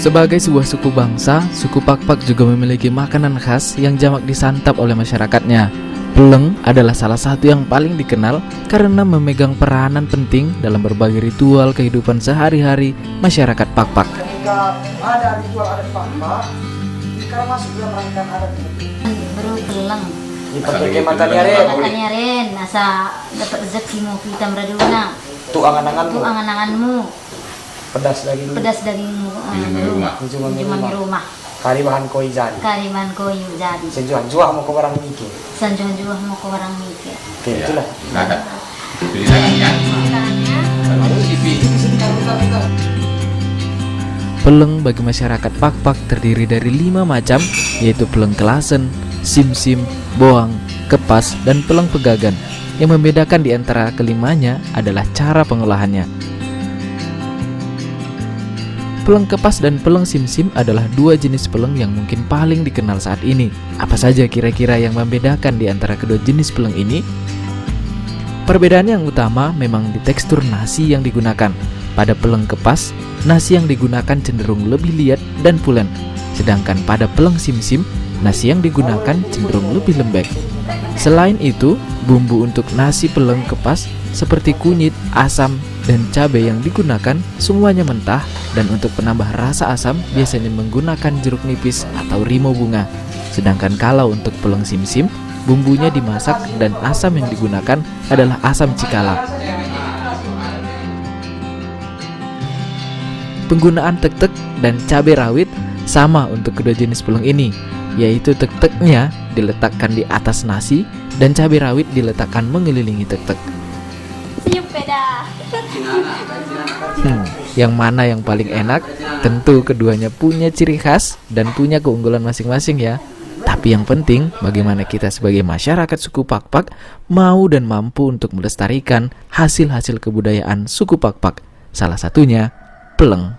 Sebagai sebuah suku bangsa, suku Pakpak juga memiliki makanan khas yang jamak disantap oleh masyarakatnya. Peleng adalah salah satu yang paling dikenal karena memegang peranan penting dalam berbagai ritual kehidupan sehari-hari masyarakat Pakpak. Ketika ada ritual adat Pakpak, sekarang masuk dalam rangkaian adat itu. Baru peleng. Dipakai matanya Ren. Matanya Ren, nasa dapat rezekimu kita meraduna. Tu angan-anganmu. Tu angan-anganmu. Pedas dagingmu. Pedas dagingmu. Cuma di rumah. Karibahan koi jadi. Kariman koyu jadi. Sejuah-juah mau ke barang mikir. Sanjuan-juah mau ke orang mikir. Oke, itulah. Peleng bagi masyarakat Pakpak terdiri dari 5 macam, yaitu peleng kelasen, sim-sim, boang, kepas, dan peleng pegagan. Yang membedakan di antara kelimanya adalah cara pengolahannya. Peleng kepas dan peleng sim-sim adalah 2 jenis peleng yang mungkin paling dikenal saat ini. Apa saja kira-kira yang membedakan di antara kedua jenis peleng ini? Perbedaan yang utama memang di tekstur nasi yang digunakan. Pada peleng kepas, nasi yang digunakan cenderung lebih liat dan pulen. Sedangkan pada peleng sim-sim, nasi yang digunakan cenderung lebih lembek. Selain itu, bumbu untuk nasi peleng kepas seperti kunyit, asam, dan cabai yang digunakan semuanya mentah, dan untuk penambah rasa asam biasanya menggunakan jeruk nipis atau rimo bunga. Sedangkan kalau untuk peleng sim-sim, bumbunya dimasak dan asam yang digunakan adalah asam cikala. Penggunaan tek-tek dan cabai rawit sama untuk kedua jenis peleng ini, yaitu tek-teknya diletakkan di atas nasi dan cabai rawit diletakkan mengelilingi tek-tek. Yang mana yang paling enak? Tentu keduanya punya ciri khas dan punya keunggulan masing-masing ya. Tapi yang penting bagaimana kita sebagai masyarakat suku Pakpak mau dan mampu untuk melestarikan hasil-hasil kebudayaan suku Pakpak. Salah satunya peleng.